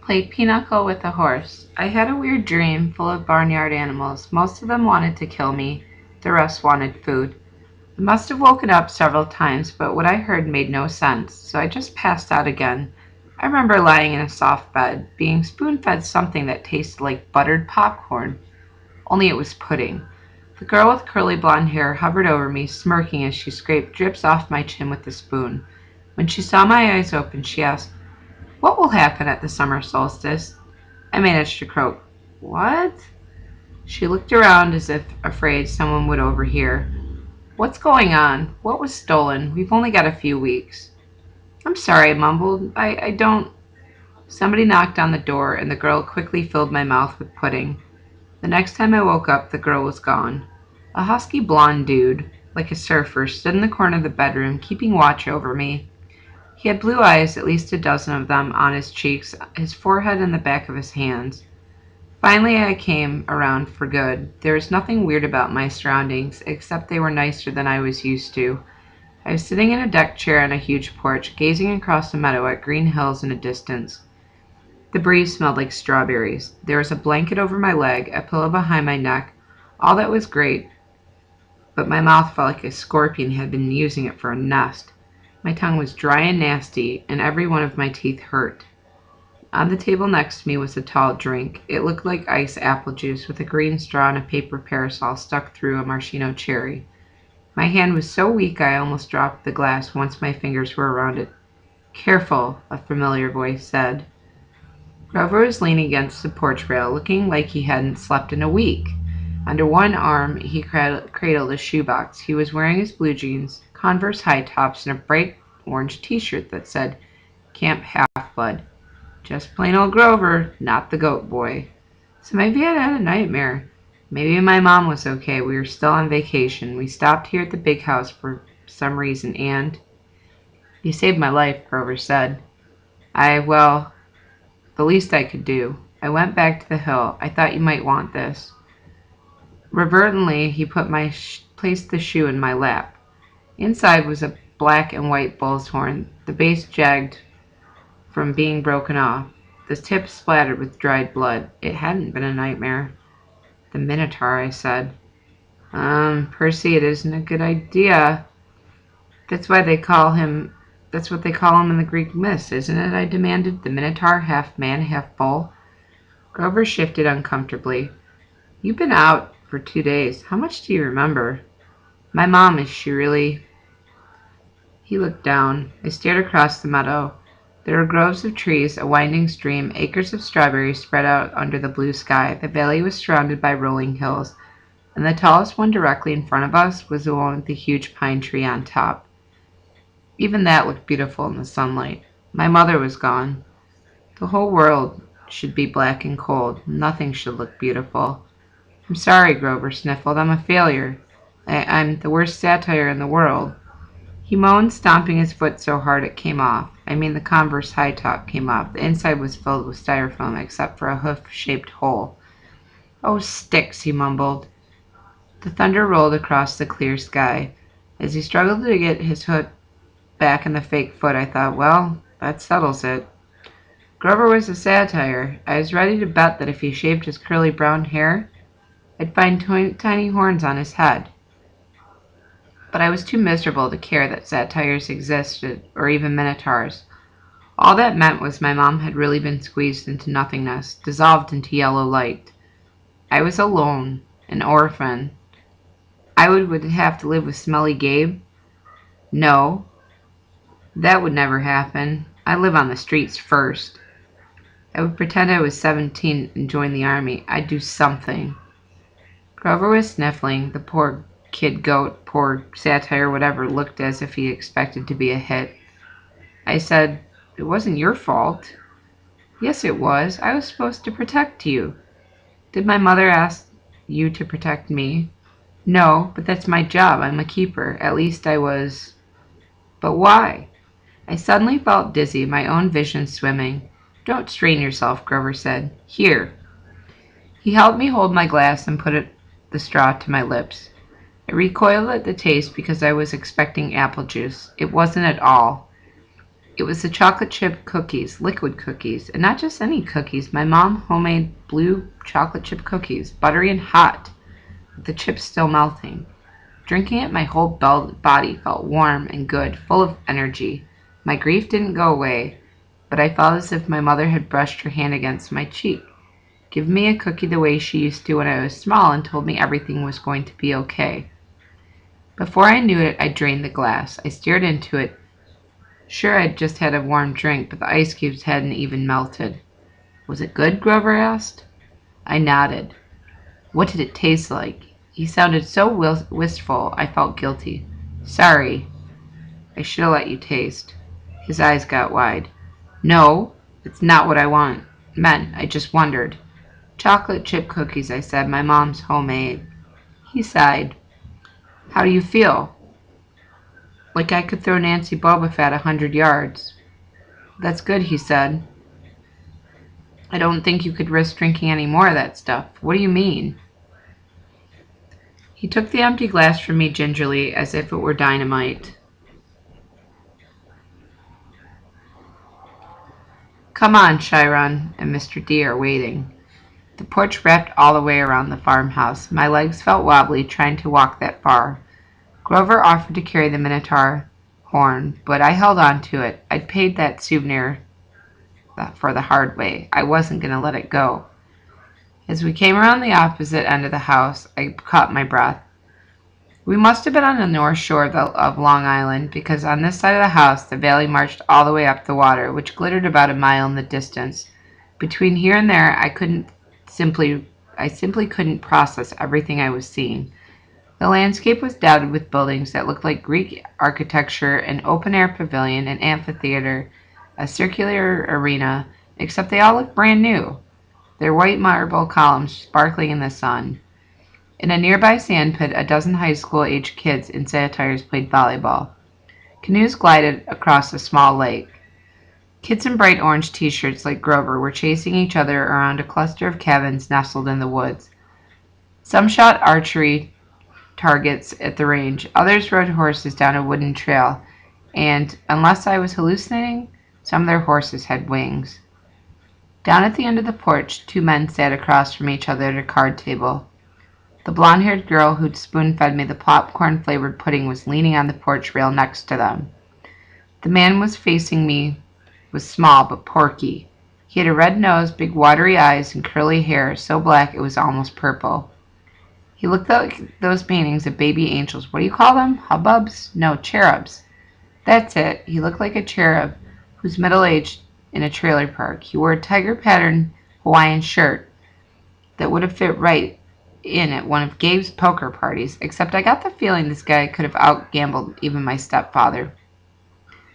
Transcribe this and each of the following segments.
Played pinochle with a horse. I had a weird dream full of barnyard animals. Most of them wanted to kill me. The rest wanted food. I must have woken up several times, but what I heard made no sense, so I just passed out again. I remember lying in a soft bed, being spoon-fed something that tasted like buttered popcorn, only it was pudding. The girl with curly blonde hair hovered over me, smirking as she scraped drips off my chin with the spoon. When she saw my eyes open, she asked, "What will happen at the summer solstice?" I managed to croak, "What?" She looked around as if afraid someone would overhear. "What's going on? What was stolen? We've only got a few weeks." "I'm sorry," I mumbled. I don't. Somebody knocked on the door, and the girl quickly filled my mouth with pudding. The next time I woke up, the girl was gone. A husky blonde dude, like a surfer, stood in the corner of the bedroom, keeping watch over me. He had blue eyes, at least a dozen of them, on his cheeks, his forehead, and the back of his hands. Finally I came around for good. There was nothing weird about my surroundings, except they were nicer than I was used to. I was sitting in a deck chair on a huge porch, gazing across the meadow at green hills in the distance. The breeze smelled like strawberries. There was a blanket over my leg, a pillow behind my neck. All that was great, but my mouth felt like a scorpion had been using it for a nest. My tongue was dry and nasty, and every one of my teeth hurt. On the table next to me was a tall drink. It looked like iced apple juice with a green straw and a paper parasol stuck through a maraschino cherry. My hand was so weak I almost dropped the glass once my fingers were around it. "Careful," a familiar voice said. Grover was leaning against the porch rail, looking like he hadn't slept in a week. Under one arm he cradled a shoebox. He was wearing his blue jeans, Converse high tops, and a bright orange t-shirt that said Camp Half-Blood. Just plain old Grover, not the goat boy. So maybe I'd had a nightmare. Maybe my mom was okay. We were still on vacation. We stopped here at the big house for some reason, and "You saved my life," Grover said. Well, the least I could do. I went back to the hill. I thought you might want this." Reverently, he placed the shoe in my lap. Inside was a black and white bull's horn, the base jagged from being broken off, the tip splattered with dried blood. It hadn't been a nightmare. "The Minotaur," I said. Percy, it isn't a good idea. That's why they call him, that's what they call him in the Greek myths, isn't it?" I demanded. "The Minotaur, half man, half bull." Grover shifted uncomfortably. "You've been out for 2 days. How much do you remember?" "My mom, is she really?" He looked down. I stared across the meadow. There were groves of trees, a winding stream, acres of strawberries spread out under the blue sky. The valley was surrounded by rolling hills, and the tallest one directly in front of us was the one with the huge pine tree on top. Even that looked beautiful in the sunlight. My mother was gone. The whole world should be black and cold. Nothing should look beautiful. "I'm sorry," Grover sniffled. "I'm a failure. I'm the worst satire in the world." He moaned, stomping his foot so hard it came off. I mean, the Converse high top came off. The inside was filled with styrofoam, except for a hoof-shaped hole. "Oh, sticks," he mumbled. The thunder rolled across the clear sky. As he struggled to get his foot back in the fake foot, I thought, well, that settles it. Grover was a satire. I was ready to bet that if he shaved his curly brown hair, I'd find tiny horns on his head. But I was too miserable to care that satires existed, or even minotaurs. All that meant was my mom had really been squeezed into nothingness, dissolved into yellow light. I was alone, an orphan. I would have to live with Smelly Gabe? No, that would never happen. I'd live on the streets first. I would pretend I was 17 and join the army. I'd do something. Grover was sniffling. The poor kid goat, poor satire, whatever, looked as if he expected to be a hit. I said, "It wasn't your fault." "Yes, it was. I was supposed to protect you." "Did my mother ask you to protect me?" "No, but that's my job. I'm a keeper. At least I was." "But why?" I suddenly felt dizzy, my own vision swimming. "Don't strain yourself," Grover said. "Here." He helped me hold my glass and put the straw to my lips. I recoiled at the taste because I was expecting apple juice. It wasn't at all. It was the chocolate chip cookies, liquid cookies, and not just any cookies. My mom homemade blue chocolate chip cookies, buttery and hot, with the chips still melting. Drinking it, my whole body felt warm and good, full of energy. My grief didn't go away, but I felt as if my mother had brushed her hand against my cheek, given me a cookie the way she used to when I was small, and told me everything was going to be okay. Before I knew it, I drained the glass. I stared into it. Sure, I'd just had a warm drink, but the ice cubes hadn't even melted. Was it good? Grover asked. I nodded. What did it taste like? He sounded so wistful, I felt guilty. Sorry, I should have let you taste. His eyes got wide. No, it's not what I meant. I just wondered. Chocolate chip cookies, I said. My mom's homemade. He sighed. How do you feel? Like I could throw Nancy Bobofat 100 yards. That's good, he said. I don't think you could risk drinking any more of that stuff. What do you mean? He took the empty glass from me gingerly, as if it were dynamite. Come on, Chiron and Mr. D are waiting. The porch wrapped all the way around the farmhouse. My legs felt wobbly trying to walk that far. Grover offered to carry the Minotaur horn, but I held on to it. I'd paid that souvenir for the hard way. I wasn't going to let it go. As we came around the opposite end of the house, I caught my breath. We must have been on the north shore of Long Island, because on this side of the house the valley marched all the way up the water, which glittered about a mile in the distance. Between here and there, I simply couldn't process everything I was seeing. The landscape was dotted with buildings that looked like Greek architecture, an open-air pavilion, an amphitheater, a circular arena, except they all looked brand new, their white marble columns sparkling in the sun. In a nearby sandpit, a dozen high school-aged kids in satires played volleyball. Canoes glided across a small lake. Kids in bright orange t-shirts like Grover were chasing each other around a cluster of cabins nestled in the woods. Some shot archery targets at the range. Others rode horses down a wooden trail, and, unless I was hallucinating, some of their horses had wings. Down at the end of the porch, two men sat across from each other at a card table. The blonde-haired girl who'd spoon-fed me the popcorn-flavored pudding was leaning on the porch rail next to them. The man was facing me was small but porky. He had a red nose, big watery eyes, and curly hair so black it was almost purple. He looked like those paintings of baby angels. What do you call them? Hubbubs? No, cherubs. That's it. He looked like a cherub who's middle-aged in a trailer park. He wore a tiger-patterned Hawaiian shirt that would have fit right in at one of Gabe's poker parties, except I got the feeling this guy could have out-gambled even my stepfather.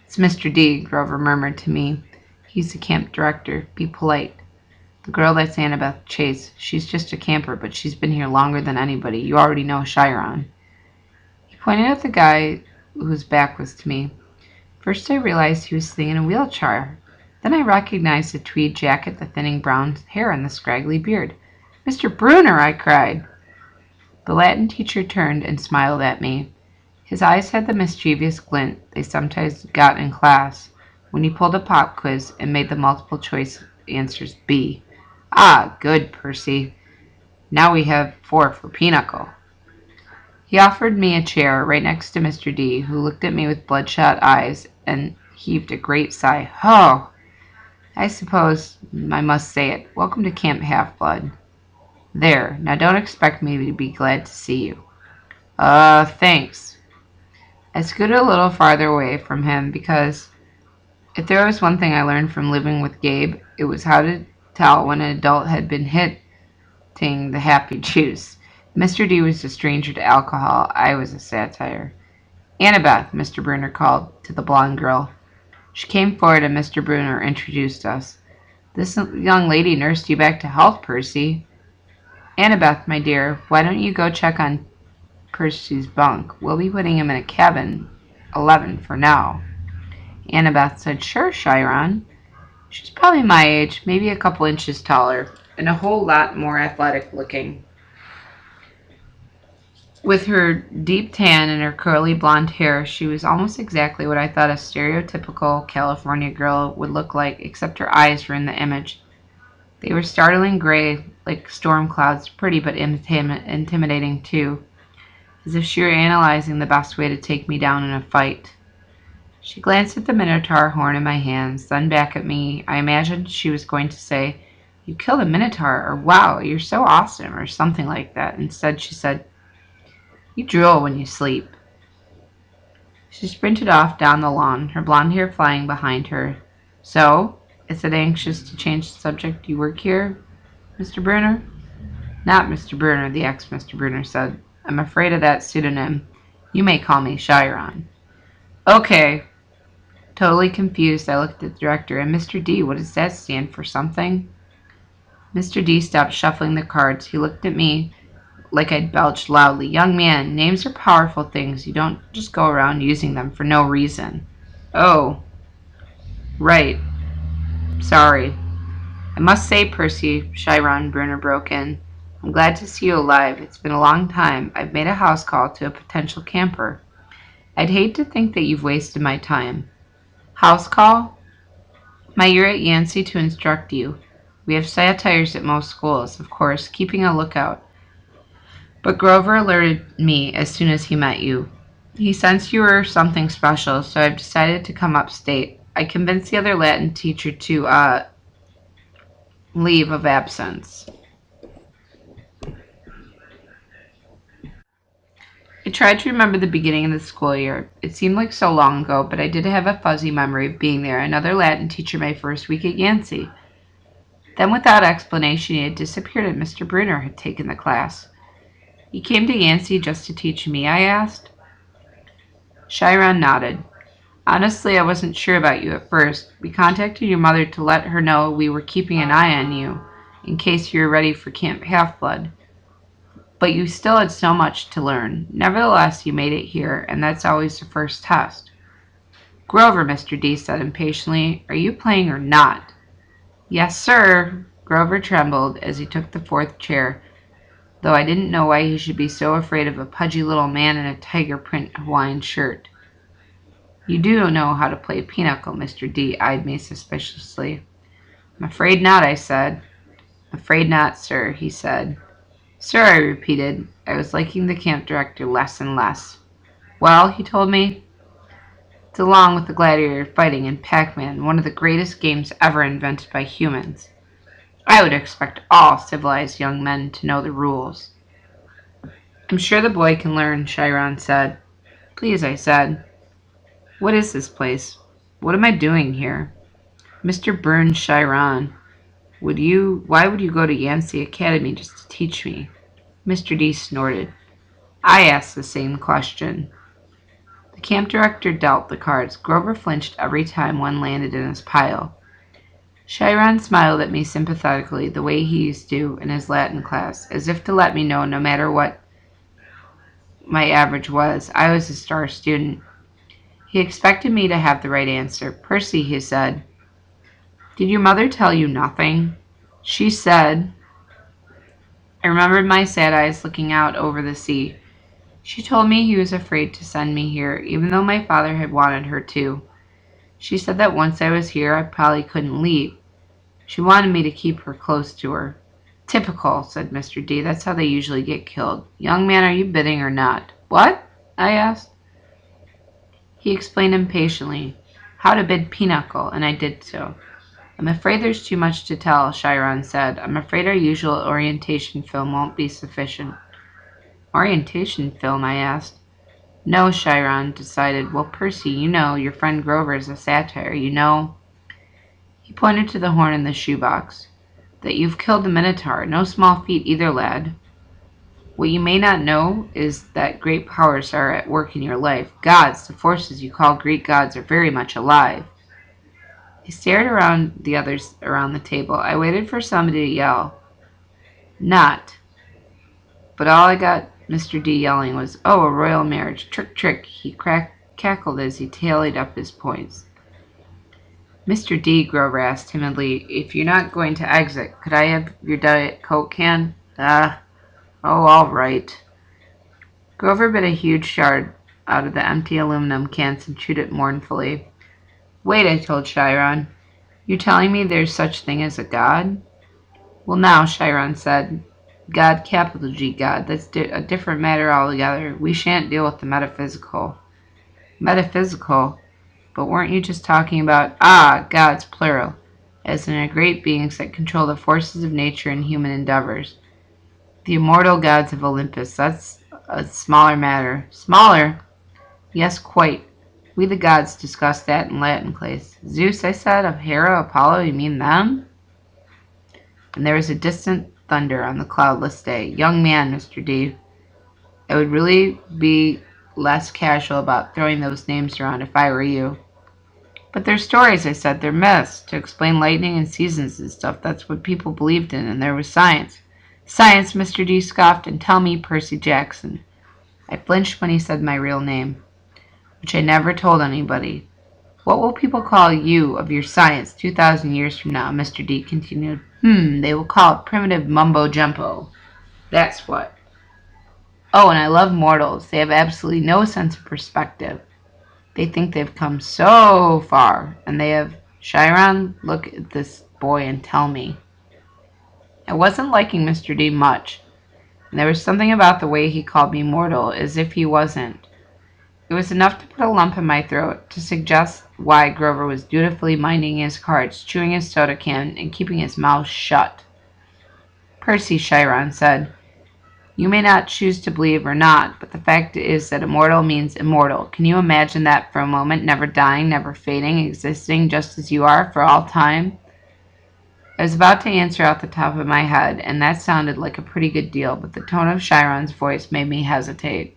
It's Mr. D, Grover murmured to me. He's the camp director. Be polite. The girl that's Annabeth Chase. She's just a camper, but she's been here longer than anybody. You already know Chiron. He pointed at the guy whose back was to me. First I realized he was sitting in a wheelchair. Then I recognized the tweed jacket, the thinning brown hair, and the scraggly beard. Mr. Bruner, I cried. The Latin teacher turned and smiled at me. His eyes had the mischievous glint they sometimes got in class when he pulled a pop quiz and made the multiple choice answers B. Ah, good, Percy. Now we have 4 for Pinochle. He offered me a chair right next to Mr. D, who looked at me with bloodshot eyes and heaved a great sigh. Oh, I suppose I must say it. Welcome to Camp Half-Blood. There, now don't expect me to be glad to see you. Thanks. I scooted a little farther away from him because if there was one thing I learned from living with Gabe, it was how to tell when an adult had been hitting the happy juice. Mr. D was a stranger to alcohol. I was a satire. Annabeth, Mr. Bruner called to the blonde girl. She came forward and Mr. Bruner introduced us. This young lady nursed you back to health, Percy. Annabeth, my dear, why don't you go check on Percy's bunk? We'll be putting him in a cabin 11 for now. Annabeth said, Sure, Chiron. She's probably my age, maybe a couple inches taller, and a whole lot more athletic looking. With her deep tan and her curly blonde hair, she was almost exactly what I thought a stereotypical California girl would look like, except her eyes were in the image. They were startling gray, like storm clouds, pretty but intimidating too, as if she were analyzing the best way to take me down in a fight. She glanced at the minotaur horn in my hands, then back at me. I imagined she was going to say, "You killed a minotaur," or "Wow, you're so awesome," or something like that. Instead, she said, "You drool when you sleep." She sprinted off down the lawn, her blonde hair flying behind her. "So," I said, anxious to change the subject, "you work here, Mr. Bruner?" "Not Mr. Bruner," the ex-Mr. Bruner said. "I'm afraid of that pseudonym. You may call me Chiron." "Okay." Totally confused, I looked at the director. "And Mr. D, what does that stand for? Something?" Mr. D stopped shuffling the cards. He looked at me like I'd belched loudly. "Young man, names are powerful things. You don't just go around using them for no reason." "Oh, right. Sorry." "I must say, Percy," Chiron Bruner broke in, "I'm glad to see you alive. It's been a long time. I've made a house call to a potential camper. I'd hate to think that you've wasted my time." "House call?" "My year at Yancey to instruct you. We have satires at most schools, of course, keeping a lookout. But Grover alerted me as soon as he met you. He sensed you were something special, so I've decided to come upstate. I convinced the other Latin teacher to, leave of absence." I tried to remember the beginning of the school year. It seemed like so long ago, but I did have a fuzzy memory of being there, another Latin teacher my first week at Yancey. Then, without explanation, he had disappeared and Mr. Bruner had taken the class. "You came to Yancey just to teach me?" I asked. Chiron nodded. "Honestly, I wasn't sure about you at first. We contacted your mother to let her know we were keeping an eye on you, in case you were ready for Camp Half-Blood. But you still had so much to learn. Nevertheless, you made it here, and that's always the first test." "Grover," Mr. D said impatiently, "are you playing or not?" "Yes, sir." Grover trembled as he took the fourth chair, though I didn't know why he should be so afraid of a pudgy little man in a tiger print Hawaiian shirt. "You do know how to play pinochle?" Mr. D eyed me suspiciously. "I'm afraid not," I said. "Afraid not, sir," he said. "Sir," I repeated. I was liking the camp director less and less. "Well," he told me, "it's along with the gladiator fighting and Pac-Man, one of the greatest games ever invented by humans. I would expect all civilized young men to know the rules." "I'm sure the boy can learn," Chiron said. "Please," I said. "What is this place? What am I doing here?" "Mr. Burns Chiron, why would you go to Yancey Academy just to teach me?" Mr. D snorted. "I asked the same question." The camp director dealt the cards. Grover flinched every time one landed in his pile. Chiron smiled at me sympathetically, the way he used to in his Latin class, as if to let me know no matter what my average was, I was a star student. He expected me to have the right answer. "Percy," he said, "did your mother tell you nothing?" "She said—" I remembered my sad eyes looking out over the sea. "She told me he was afraid to send me here, even though my father had wanted her to. She said that once I was here, I probably couldn't leave. She wanted me to keep her close to her." "Typical," said Mr. D. "That's how they usually get killed. Young man, are you bidding or not?" "What?" I asked. He explained impatiently how to bid pinochle, and I did so. "I'm afraid there's too much to tell," Chiron said. "I'm afraid our usual orientation film won't be sufficient." "Orientation film?" I asked. "No," Chiron decided. "Well, Percy, you know, your friend Grover is a satire. You know—" He pointed to the horn in the shoebox. "That you've killed the Minotaur. No small feat either, lad. What you may not know is that great powers are at work in your life. Gods, the forces you call Greek gods, are very much alive." He stared around the others around the table. I waited for somebody to yell. "Not." But all I got Mr. D yelling was, "Oh, a royal marriage. Trick, trick." He cackled as he tallied up his points. "Mr. D," Grover asked timidly, "if you're not going to exit, could I have your Diet Coke can?" "Oh, all right." Grover bit a huge shard out of the empty aluminum cans and chewed it mournfully. Wait, I told Chiron. You're telling me there's such thing as a god? Well, now, Chiron said. God, capital G, God. That's a different matter altogether. We shan't deal with the metaphysical. Metaphysical? But weren't you just talking about, gods, plural, as in a great beings that control the forces of nature and human endeavors? The immortal gods of Olympus, that's a smaller matter. Smaller? Yes, quite. We the gods discussed that in Latin class. Zeus, I said, of Hera, Apollo, you mean them? And there was a distant thunder on the cloudless day. Young man, Mr. D, I would really be less casual about throwing those names around if I were you. But they're stories, I said. They're myths. To explain lightning and seasons and stuff. That's what people believed in, and there was science. Science, Mr. D scoffed, and tell me Percy Jackson. I flinched when he said my real name, which I never told anybody. What will people call you of your science 2,000 years from now? Mr. D continued. They will call it primitive mumbo-jumbo. That's what. Oh, and I love mortals. They have absolutely no sense of perspective. They think they've come so far, and they have... Chiron, look at this boy and tell me. I wasn't liking Mr. D much, and there was something about the way he called me mortal, as if he wasn't. It was enough to put a lump in my throat, to suggest why Grover was dutifully minding his cards, chewing his soda can, and keeping his mouth shut. Percy, Chiron said, you may not choose to believe or not, but the fact is that immortal means immortal. Can you imagine that for a moment, never dying, never fading, existing just as you are for all time? I was about to answer out the top of my head, and that sounded like a pretty good deal, but the tone of Chiron's voice made me hesitate.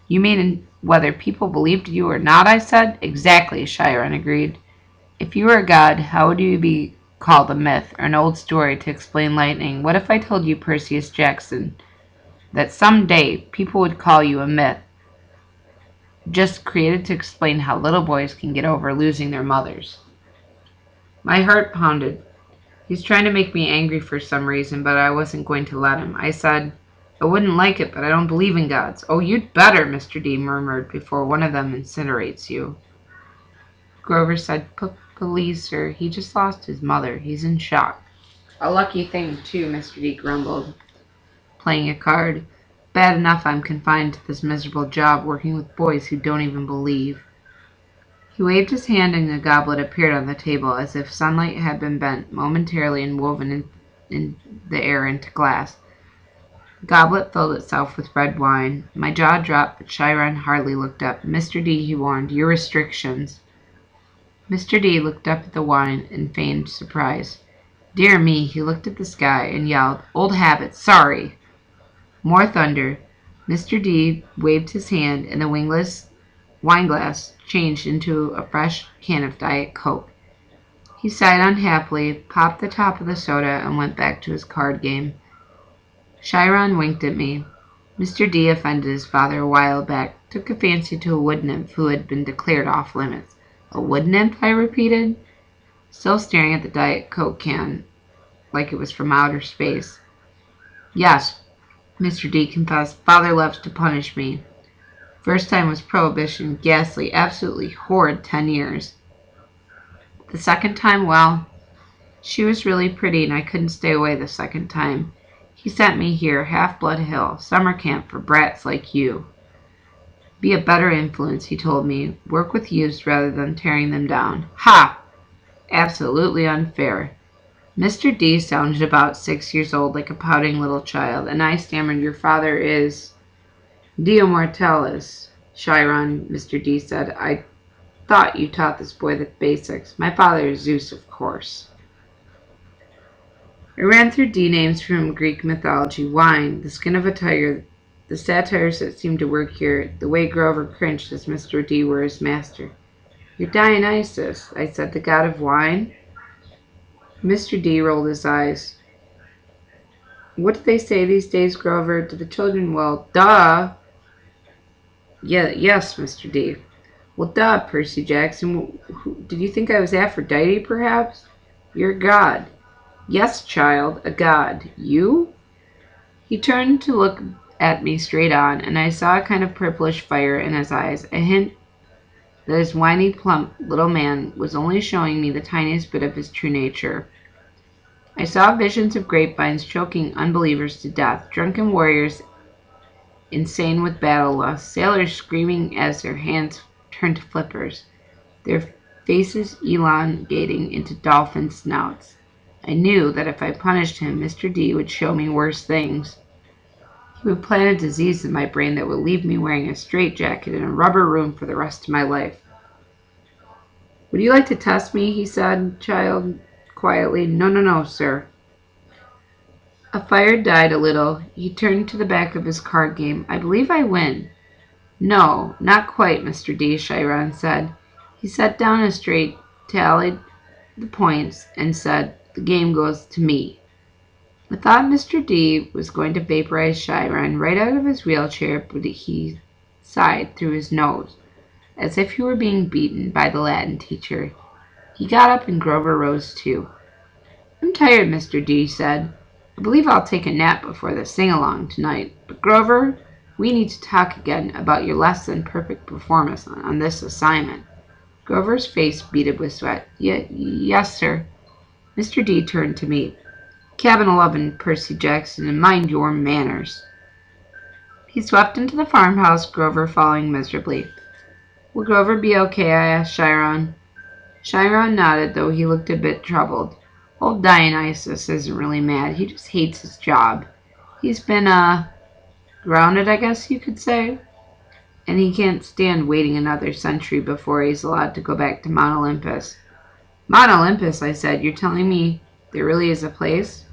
You mean whether people believed you or not, I said. Exactly, Chiron agreed. If you were a god, how would you be called a myth or an old story to explain lightning? What if I told you, Percy Jackson, that some day people would call you a myth, just created to explain how little boys can get over losing their mothers? My heart pounded. He's trying to make me angry for some reason, but I wasn't going to let him. I said, I wouldn't like it, but I don't believe in gods. Oh, you'd better, Mr. D murmured, before one of them incinerates you. Grover said, please, sir, he just lost his mother. He's in shock. A lucky thing, too, Mr. D grumbled, playing a card. Bad enough I'm confined to this miserable job working with boys who don't even believe. He waved his hand and a goblet appeared on the table as if sunlight had been bent momentarily and woven in the air into glass. The goblet filled itself with red wine. My jaw dropped, but Chiron hardly looked up. Mr. D, he warned, your restrictions. Mr. D looked up at the wine in feigned surprise. Dear me, he looked at the sky and yelled, old habit, sorry. More thunder. Mr. D waved his hand, and the wineglass changed into a fresh can of Diet Coke. He sighed unhappily, popped the top of the soda, and went back to his card game. Chiron winked at me. Mr. D offended his father a while back, took a fancy to a wood nymph who had been declared off limits. A wood nymph, I repeated, still staring at the Diet Coke can like it was from outer space. Yes, Mr. D confessed, father loves to punish me. First time was prohibition, ghastly, absolutely horrid 10 years. The second time, well, she was really pretty and I couldn't stay away the second time. He sent me here, Half-Blood Hill, summer camp for brats like you. Be a better influence, he told me. Work with youths rather than tearing them down. Ha! Absolutely unfair. Mr. D sounded about 6 years old, like a pouting little child, and I stammered, your father is... Dio Mortalis, Chiron, Mr. D said. I thought you taught this boy the basics. My father is Zeus, of course. I ran through D names from Greek mythology. Wine, the skin of a tiger, the satires that seemed to work here, the way Grover cringed as Mr. D were his master. You're Dionysus, I said, the god of wine? Mr. D rolled his eyes. What do they say these days, Grover? To the children, well, duh. Yeah, yes, Mr. D. Well, duh, Percy Jackson. Did you think I was Aphrodite, perhaps? You're a god. Yes, child, a god. You? He turned to look at me straight on, and I saw a kind of purplish fire in his eyes, a hint that his whiny, plump little man was only showing me the tiniest bit of his true nature. I saw visions of grapevines choking unbelievers to death, drunken warriors insane with battle lust, sailors screaming as their hands turned to flippers, their faces elongating into dolphin snouts. I knew that if I punished him, Mr. D would show me worse things. He would plant a disease in my brain that would leave me wearing a straitjacket in a rubber room for the rest of my life. Would you like to test me? He said, child, quietly. No, no, no, sir. A fire died a little. He turned to the back of his card game. I believe I win. No, not quite, Mr. D, Chiron said. He sat down a straight, tallied the points, and said, the game goes to me. I thought Mr. D was going to vaporize Chiron right out of his wheelchair, but he sighed through his nose, as if he were being beaten by the Latin teacher. He got up and Grover rose too. I'm tired, Mr. D said. I believe I'll take a nap before the sing-along tonight. But Grover, we need to talk again about your less than perfect performance on this assignment. Grover's face beaded with sweat. Yes, sir. Mr. D turned to me. Cabin 11, Percy Jackson, and mind your manners. He swept into the farmhouse, Grover following miserably. Will Grover be okay? I asked Chiron. Chiron nodded, though he looked a bit troubled. Old Dionysus isn't really mad. He just hates his job. He's been, grounded, I guess you could say. And he can't stand waiting another century before he's allowed to go back to Mount Olympus. Mount Olympus, I said. You're telling me there really is a place?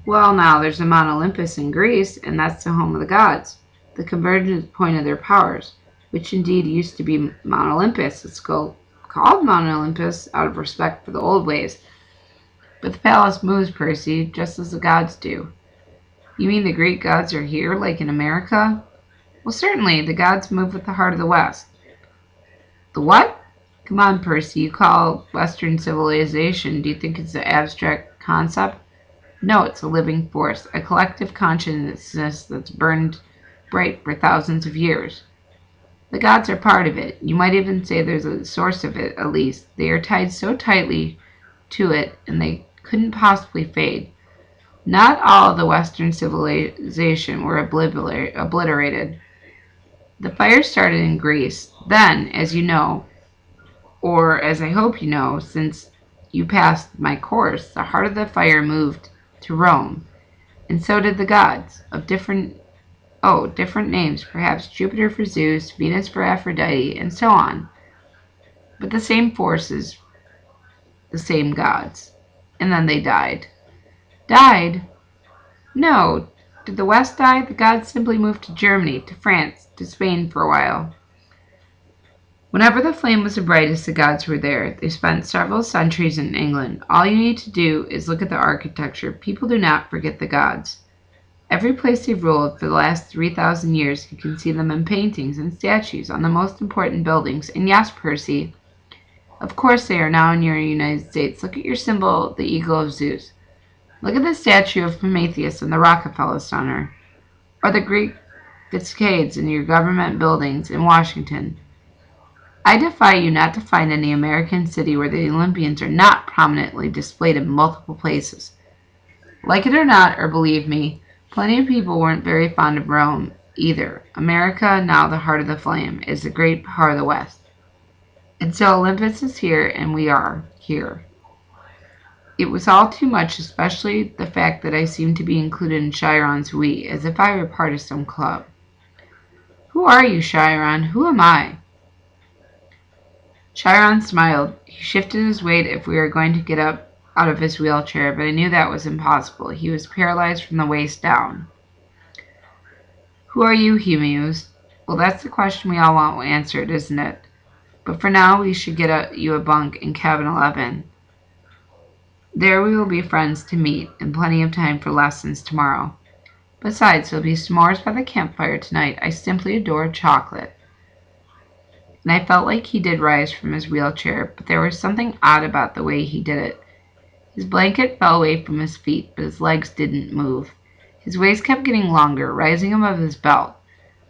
Well, now, there's a Mount Olympus in Greece, and that's the home of the gods, the convergence point of their powers, which indeed used to be Mount Olympus. It's called Mount Olympus out of respect for the old ways. But the palace moves, Percy, just as the gods do. You mean the Greek gods are here, like in America? Well, certainly, the gods move with the heart of the West. The what? Come on, Percy, you call Western civilization. Do you think it's an abstract concept? No, it's a living force, a collective consciousness that's burned bright for thousands of years. The gods are part of it. You might even say there's a source of it, at least. They are tied so tightly to it, and they couldn't possibly fade. Not all of the Western civilization were obliterated. The fire started in Greece. Then, as you know, or as I hope you know, since you passed my course, the heart of the fire moved to Rome, and so did the gods, of different names, perhaps Jupiter for Zeus, Venus for Aphrodite, and so on. But the same forces, the same gods. And then they died. Died? No. Did the West die? The gods simply moved to Germany, to France, to Spain for a while. Whenever the flame was the brightest, the gods were there. They spent several centuries in England. All you need to do is look at the architecture. People do not forget the gods. Every place they've ruled for the last 3,000 years, you can see them in paintings and statues on the most important buildings. And yes, Percy, of course they are now in your United States. Look at your symbol, the eagle of Zeus. Look at the statue of Prometheus in the Rockefeller Center, or the Greek cascades in your government buildings in Washington. I defy you not to find any American city where the Olympians are not prominently displayed in multiple places. Like it or not, or believe me, plenty of people weren't very fond of Rome either. America, now the heart of the flame, is the great power of the West. And so Olympus is here, and we are here. It was all too much, especially the fact that I seemed to be included in Chiron's we, as if I were part of some club. Who are you, Chiron? Who am I? Chiron smiled. He shifted his weight if we were going to get up out of his wheelchair, but I knew that was impossible. He was paralyzed from the waist down. Who are you? He mused. Well, that's the question we all want answered, isn't it? But for now, we should get you a bunk in cabin 11. There we will be friends to meet, and plenty of time for lessons tomorrow. Besides, there'll be s'mores by the campfire tonight. I simply adore chocolate. And I felt like he did rise from his wheelchair, but there was something odd about the way he did it. His blanket fell away from his feet, but his legs didn't move. His waist kept getting longer, rising above his belt.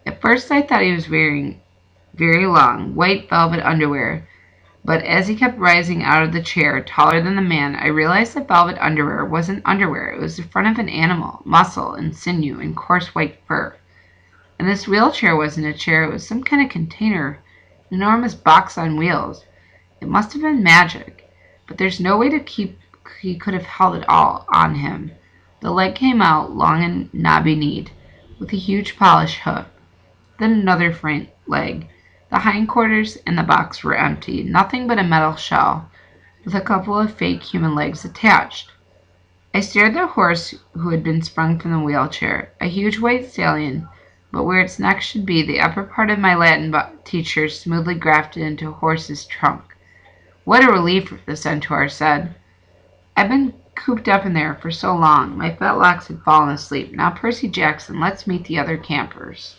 At first I thought he was wearing very long, white velvet underwear, but as he kept rising out of the chair, taller than the man, I realized that velvet underwear wasn't underwear. It was the front of an animal, muscle and sinew and coarse white fur. And this wheelchair wasn't a chair, it was some kind of container, an enormous box on wheels. It must have been magic, but there's no way to keep he could have held it all on him. The leg came out, long and knobby-kneed, with a huge polished hoof. Then another front leg. The hindquarters and the box were empty, nothing but a metal shell, with a couple of fake human legs attached. I stared at the horse who had been sprung from the wheelchair, a huge white stallion, but where its neck should be, the upper part of my Latin teacher smoothly grafted into a horse's trunk. "What a relief," the centaur said. "I've been cooped up in there for so long." My fetlocks had fallen asleep. "Now, Percy Jackson, let's meet the other campers."